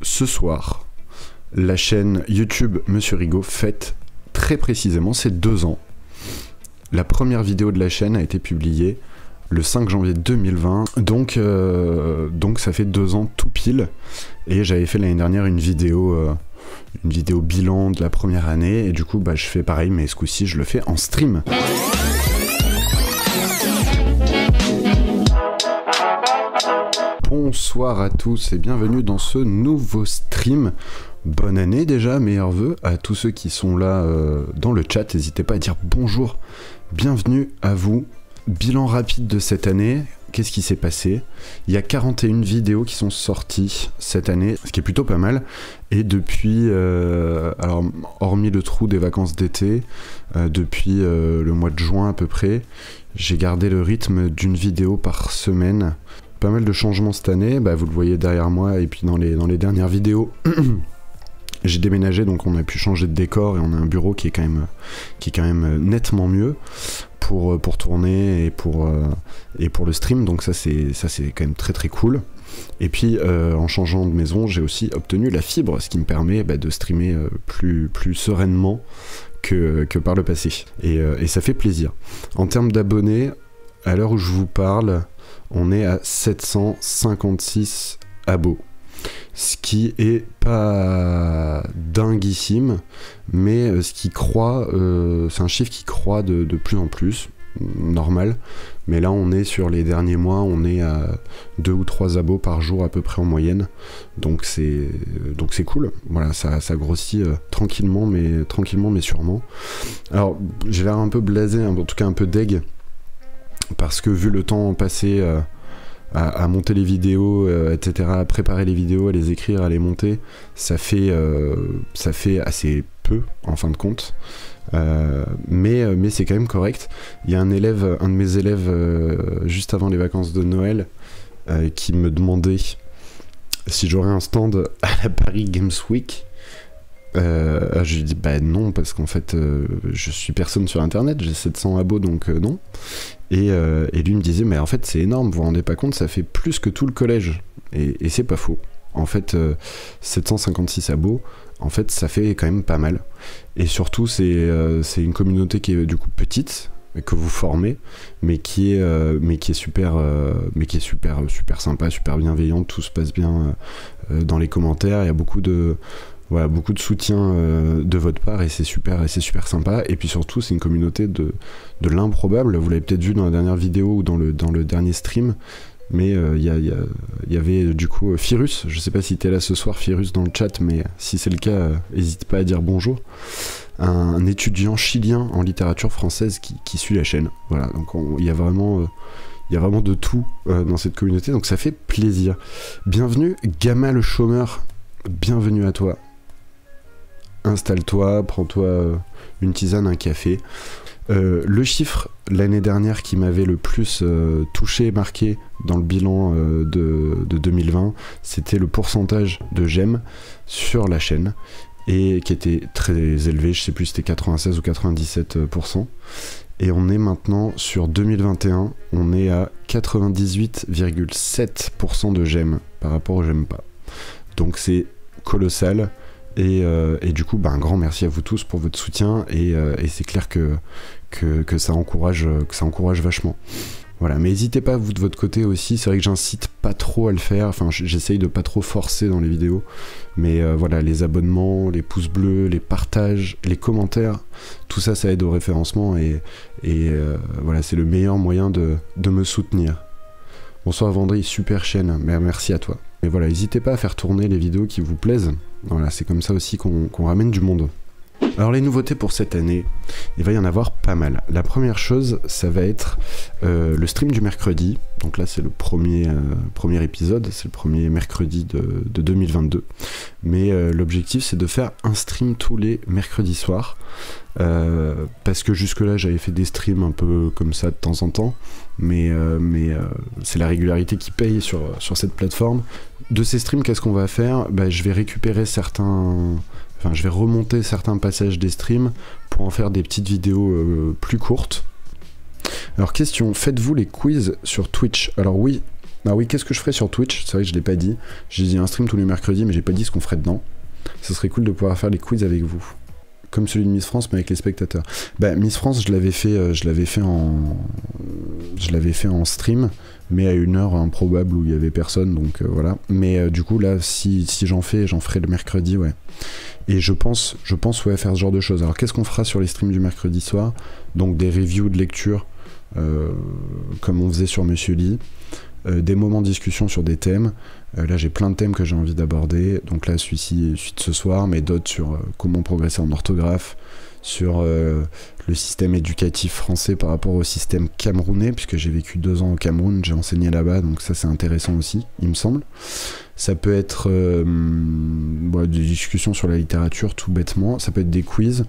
ce soir, la chaîne YouTube Monsieur Rigaud fête très précisément ses 2 ans. La première vidéo de la chaîne a été publiée le 5 janvier 2020, donc ça fait 2 ans tout pile. Et j'avais fait l'année dernière une vidéo bilan de la première année, et du coup je fais pareil, mais ce coup-ci je le fais en stream. Bonsoir à tous et bienvenue dans ce nouveau stream. Bonne année déjà, meilleurs vœux à tous ceux qui sont là dans le chat. N'hésitez pas à dire bonjour, bienvenue à vous. Bilan rapide de cette année, qu'est-ce qui s'est passé? Il y a 41 vidéos qui sont sorties cette année, ce qui est plutôt pas mal. Et depuis, alors hormis le trou des vacances d'été, depuis le mois de juin à peu près, j'ai gardé le rythme d'une vidéo par semaine. Pas mal de changements cette année, vous le voyez derrière moi et puis dans les dernières vidéos. J'ai déménagé, donc on a pu changer de décor et on a un bureau qui est quand même nettement mieux pour tourner et pour le stream, donc ça c'est quand même très très cool. Et puis en changeant de maison, j'ai aussi obtenu la fibre, ce qui me permet de streamer plus sereinement que par le passé. Et ça fait plaisir. En termes d'abonnés, à l'heure où je vous parle, on est à 756 abos. Ce qui est pas dinguissime, mais ce qui croît, c'est un chiffre qui croît de plus en plus, normal. Mais là on est sur les derniers mois, on est à 2 ou 3 abos par jour à peu près en moyenne. Donc c'est cool, voilà, ça grossit tranquillement mais sûrement. Alors j'ai l'air un peu blasé, en tout cas un peu deg, parce que vu le temps passé à monter les vidéos, etc., à préparer les vidéos, à les écrire, à les monter, ça fait assez peu en fin de compte, mais c'est quand même correct. Il y a un de mes élèves juste avant les vacances de Noël qui me demandait si j'aurais un stand à la Paris Games Week. Je lui dis non, parce qu'en fait je suis personne sur internet, j'ai 700 abos, donc non. Et lui me disait mais en fait c'est énorme, vous vous rendez pas compte, ça fait plus que tout le collège. Et c'est pas faux. En fait 756 abos, en fait ça fait quand même pas mal. Et surtout c'est une communauté qui est du coup petite, que vous formez, mais qui est super sympa, super bienveillante. Tout se passe bien dans les commentaires, il y a beaucoup de soutien de votre part, et c'est super sympa. Et puis surtout c'est une communauté de l'improbable. Vous l'avez peut-être vu dans la dernière vidéo ou dans le dernier stream, mais il y avait du coup Firus, je sais pas si t'es là ce soir Firus dans le chat, mais si c'est le cas, n'hésite pas à dire bonjour. Un étudiant chilien en littérature française qui suit la chaîne. Voilà, donc il y a vraiment de tout dans cette communauté, donc ça fait plaisir. Bienvenue Gamma le chômeur, bienvenue à toi. Installe-toi, prends-toi une tisane, un café. Le chiffre l'année dernière qui m'avait le plus touché, marqué dans le bilan de 2020, c'était le pourcentage de j'aime sur la chaîne, et qui était très élevé, je sais plus si c'était 96 ou 97%. Et on est maintenant sur 2021, on est à 98,7% de j'aime par rapport au j'aime pas. Donc c'est colossal. Et du coup, un grand merci à vous tous pour votre soutien, et c'est clair que ça encourage vachement. Voilà, mais n'hésitez pas vous de votre côté aussi, c'est vrai que j'incite pas trop à le faire, enfin j'essaye de pas trop forcer dans les vidéos, mais voilà, les abonnements, les pouces bleus, les partages, les commentaires, tout ça, ça aide au référencement, et voilà, c'est le meilleur moyen de me soutenir. Bonsoir Vendry, super chaîne, merci à toi. Et voilà, n'hésitez pas à faire tourner les vidéos qui vous plaisent. Voilà, c'est comme ça aussi qu'on ramène du monde. Alors les nouveautés pour cette année, il va y en avoir pas mal. La première chose, ça va être le stream du mercredi. Donc là c'est le premier épisode, c'est le premier mercredi de 2022. Mais l'objectif c'est de faire un stream tous les mercredis soirs. Parce que jusque là j'avais fait des streams un peu comme ça de temps en temps. Mais c'est la régularité qui paye sur cette plateforme. De ces streams, qu'est-ce qu'on va faire? Je vais récupérer je vais remonter certains passages des streams pour en faire des petites vidéos plus courtes. Alors question, faites-vous les quiz sur Twitch? Alors oui, Ah oui, qu'est-ce que je ferais sur Twitch? C'est vrai que je l'ai pas dit. J'ai dit un stream tous les mercredis, mais j'ai pas dit ce qu'on ferait dedans. Ce serait cool de pouvoir faire les quiz avec vous. Comme celui de Miss France, mais avec les spectateurs. Bah, Miss France, je l'avais fait en stream, mais à une heure improbable où il y avait personne, donc voilà. Mais du coup, là, si j'en ferai le mercredi, ouais. Et je pense ouais, faire ce genre de choses. Alors, qu'est-ce qu'on fera sur les streams du mercredi soir? Donc, des reviews de lecture, comme on faisait sur Monsieur Lee. Des moments de discussion sur des thèmes. Là, j'ai plein de thèmes que j'ai envie d'aborder. Donc là, celui-ci est suite ce soir, mais d'autres sur comment progresser en orthographe, sur le système éducatif français par rapport au système camerounais, puisque j'ai vécu 2 ans au Cameroun, j'ai enseigné là-bas, donc ça, c'est intéressant aussi, il me semble. Ça peut être des discussions sur la littérature, tout bêtement. Ça peut être des quiz.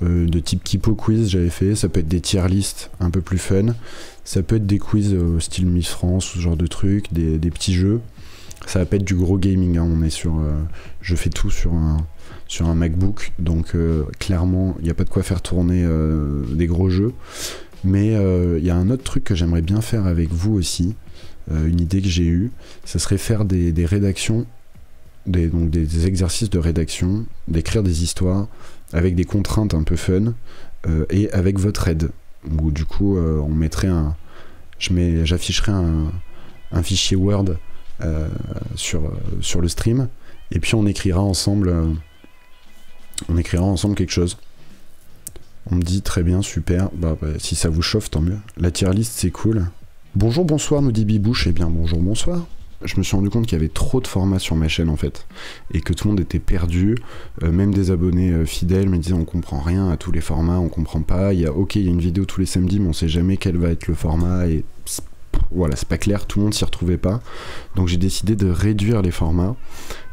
De type Kipo Quiz, j'avais fait. Ça peut être des tier lists un peu plus fun. Ça peut être des quiz style Miss France, ce genre de trucs, des petits jeux. Ça va pas être du gros gaming, hein. On est sur... je fais tout sur un MacBook, donc clairement, il n'y a pas de quoi faire tourner des gros jeux. Mais il y a un autre truc que j'aimerais bien faire avec vous aussi, une idée que j'ai eue, ça serait faire des rédactions, donc des exercices de rédaction, d'écrire des histoires, avec des contraintes un peu fun, et avec votre aide. Où du coup, on mettrait j'afficherai un fichier Word sur le stream, et puis on écrira ensemble quelque chose. On me dit très bien, super, si ça vous chauffe, tant mieux. La tier list, c'est cool. Bonjour, bonsoir, nous dit Bibouche. Eh bien, bonjour, bonsoir. Je me suis rendu compte qu'il y avait trop de formats sur ma chaîne en fait, et que tout le monde était perdu, même des abonnés fidèles me disaient on comprend rien à tous les formats, on comprend pas, il y a une vidéo tous les samedis mais on sait jamais quel va être le format, et voilà, c'est pas clair, tout le monde s'y retrouvait pas, donc j'ai décidé de réduire les formats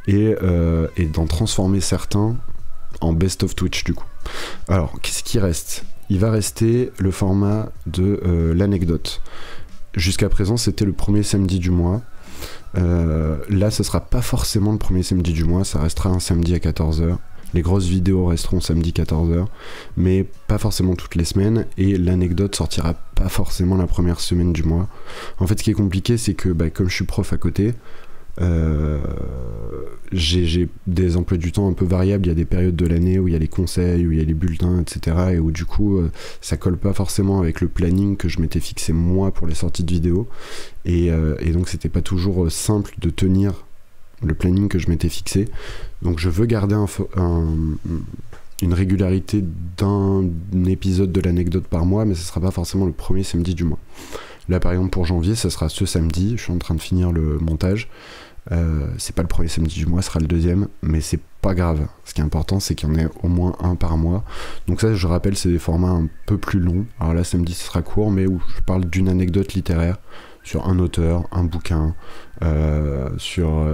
et d'en transformer certains en best of Twitch du coup. Alors qu'est-ce qui reste? Il va rester le format de l'anecdote. Jusqu'à présent c'était le premier samedi du mois. Là ce sera pas forcément le premier samedi du mois, ça restera un samedi à 14h. Les grosses vidéos resteront samedi 14h, mais pas forcément toutes les semaines, et l'anecdote sortira pas forcément la première semaine du mois. En fait ce qui est compliqué c'est que comme je suis prof à côté, j'ai des emplois du temps un peu variables. Il y a des périodes de l'année où il y a les conseils, où il y a les bulletins, etc. Et où du coup ça colle pas forcément avec le planning que je m'étais fixé moi pour les sorties de vidéos, et donc c'était pas toujours simple de tenir le planning que je m'étais fixé. Donc je veux garder une régularité d'un épisode de l'anecdote par mois, mais ce sera pas forcément le premier samedi du mois. Là par exemple pour janvier ça sera ce samedi, je suis en train de finir le montage. C'est pas le premier samedi du mois, ce sera le deuxième, mais c'est pas grave. Ce qui est important c'est qu'il y en ait au moins un par mois. Donc ça je rappelle c'est des formats un peu plus longs. Alors là samedi ce sera court, mais où je parle d'une anecdote littéraire sur un auteur, un bouquin, sur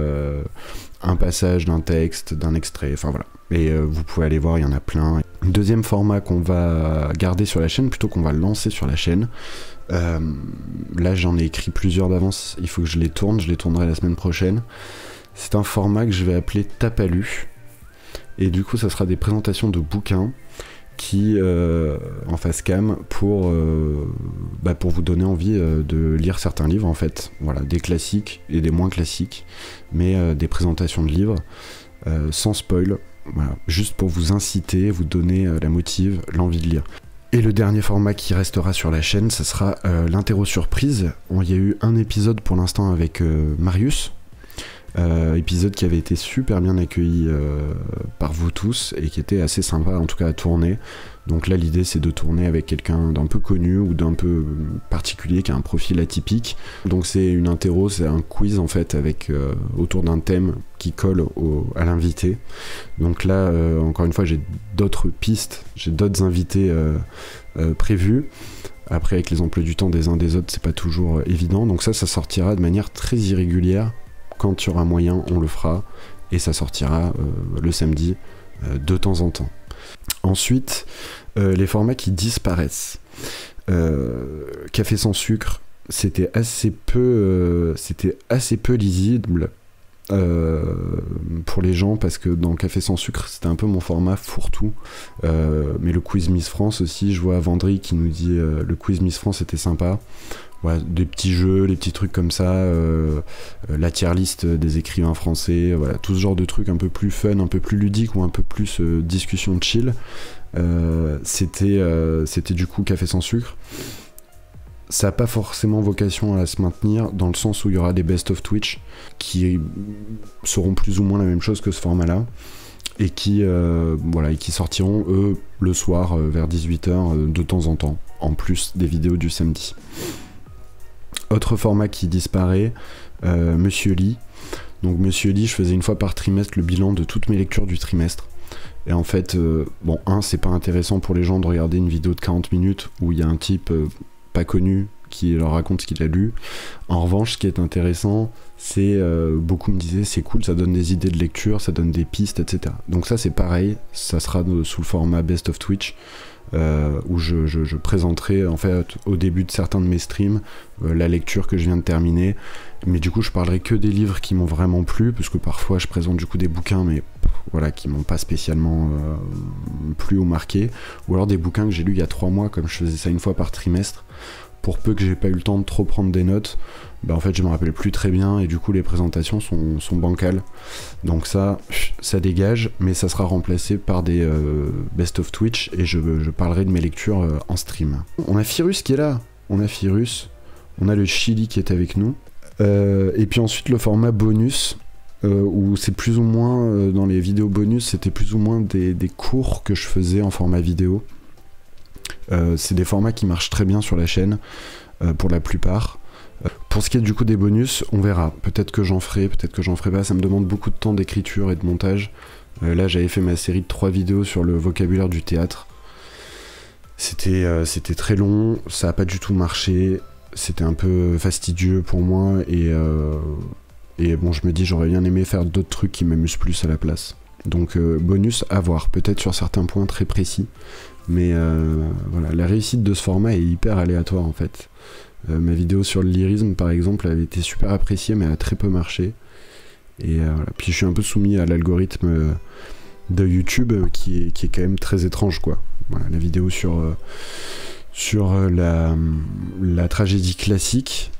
un passage d'un texte, d'un extrait, enfin voilà. Et vous pouvez aller voir, il y en a plein. Deuxième format qu'on va garder sur la chaîne, plutôt qu'on va lancer sur la chaîne. Là j'en ai écrit plusieurs d'avance, il faut que je les tournerai la semaine prochaine. C'est un format que je vais appeler Tape à lu, et du coup ça sera des présentations de bouquins qui en face cam pour vous donner envie de lire certains livres en fait. Voilà, des classiques et des moins classiques, mais des présentations de livres sans spoil, voilà, juste pour vous inciter, vous donner la motive, l'envie de lire. Et le dernier format qui restera sur la chaîne, ce sera l'interro surprise. Il y a eu un épisode pour l'instant avec Marius, épisode qui avait été super bien accueilli par vous tous et qui était assez sympa en tout cas à tourner. Donc là l'idée c'est de tourner avec quelqu'un d'un peu connu ou d'un peu particulier qui a un profil atypique. Donc c'est une interro, c'est un quiz en fait avec autour d'un thème qui colle à l'invité. Donc là encore une fois j'ai d'autres pistes, j'ai d'autres invités prévus. Après avec les emplois du temps des uns des autres c'est pas toujours évident, donc ça sortira de manière très irrégulière. Quand il y aura moyen, on le fera, et ça sortira le samedi de temps en temps. Ensuite, les formats qui disparaissent. Café sans sucre, c'était assez peu lisible pour pour les gens parce que dans Café sans sucre c'était un peu mon format fourre-tout, mais le quiz Miss France aussi, je vois Vendry qui nous dit le quiz Miss France était sympa. Voilà, des petits jeux, des petits trucs comme ça, la tier list des écrivains français, voilà, tout ce genre de trucs un peu plus fun, un peu plus ludique ou un peu plus discussion chill. C'était du coup Café sans sucre. Ça n'a pas forcément vocation à se maintenir dans le sens où il y aura des best of Twitch qui seront plus ou moins la même chose que ce format-là et qui sortiront eux le soir vers 18h de temps en temps, en plus des vidéos du samedi. Autre format qui disparaît, Monsieur Lee. Donc Monsieur Lee, je faisais une fois par trimestre le bilan de toutes mes lectures du trimestre. Et en fait, c'est pas intéressant pour les gens de regarder une vidéo de 40 minutes où il y a un type pas connu qui leur raconte ce qu'il a lu. En revanche, ce qui est intéressant, c'est, beaucoup me disaient, c'est cool, ça donne des idées de lecture, ça donne des pistes, etc. Donc ça c'est pareil, ça sera sous le format Best of Twitch. Où je présenterai en fait au début de certains de mes streams la lecture que je viens de terminer, mais du coup je parlerai que des livres qui m'ont vraiment plu, parce que parfois je présente du coup des bouquins mais voilà, qui m'ont pas spécialement plu ou marqué, ou alors des bouquins que j'ai lus il y a 3 mois, comme je faisais ça une fois par trimestre, pour peu que j'ai pas eu le temps de trop prendre des notes, en fait je me rappelle plus très bien et du coup les présentations sont bancales, donc ça dégage, mais ça sera remplacé par des best of Twitch et je parlerai de mes lectures en stream. On a Firus qui est là, on a le Chili qui est avec nous, et puis ensuite le format bonus, où c'est plus ou moins, dans les vidéos bonus, c'était plus ou moins des cours que je faisais en format vidéo. C'est des formats qui marchent très bien sur la chaîne, pour la plupart. Pour ce qui est du coup des bonus, on verra. Peut-être que j'en ferai, peut-être que j'en ferai pas. Ça me demande beaucoup de temps d'écriture et de montage. Là, j'avais fait ma série de 3 vidéos sur le vocabulaire du théâtre. C'était très long, ça a pas du tout marché. C'était un peu fastidieux pour moi et bon, je me dis j'aurais bien aimé faire d'autres trucs qui m'amusent plus à la place. Donc bonus à voir, peut-être sur certains points très précis. Mais voilà, la réussite de ce format est hyper aléatoire en fait. Ma vidéo sur le lyrisme par exemple avait été super appréciée mais a très peu marché. Et voilà. Puis je suis un peu soumis à l'algorithme de YouTube qui est quand même très étrange quoi. Voilà, la vidéo sur la tragédie classique,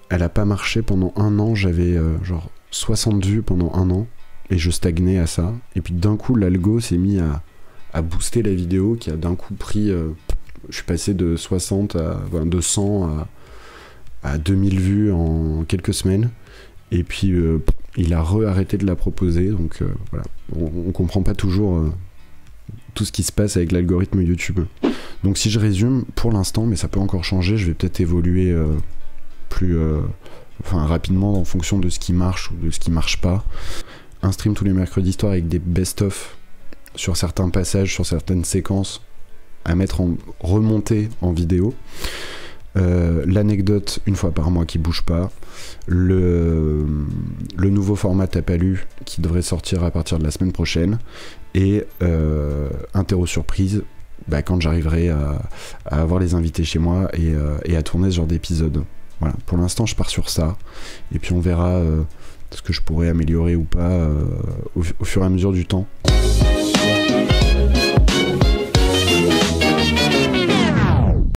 elle a pas marché pendant 1 an, j'avais genre 60 vues pendant 1 an et je stagnais à ça. Et puis d'un coup l'algo s'est mis à booster la vidéo qui a d'un coup pris, je suis passé de 60 de 100 à 2000 vues en quelques semaines. Et puis il a arrêté de la proposer, donc voilà, on comprend pas toujours tout ce qui se passe avec l'algorithme YouTube. Donc si je résume, pour l'instant, mais ça peut encore changer, je vais peut-être évoluer rapidement en fonction de ce qui marche ou de ce qui marche pas. Un stream tous les mercredis soirs avec des best-of sur certains passages, sur certaines séquences, à mettre en remontée en vidéo. L'anecdote une fois par mois qui bouge pas, le nouveau format T'as pas lu qui devrait sortir à partir de la semaine prochaine, et interro surprise quand j'arriverai à avoir les invités chez moi et à tourner ce genre d'épisode. Voilà, pour l'instant je pars sur ça et puis on verra ce que je pourrais améliorer ou pas au fur et à mesure du temps.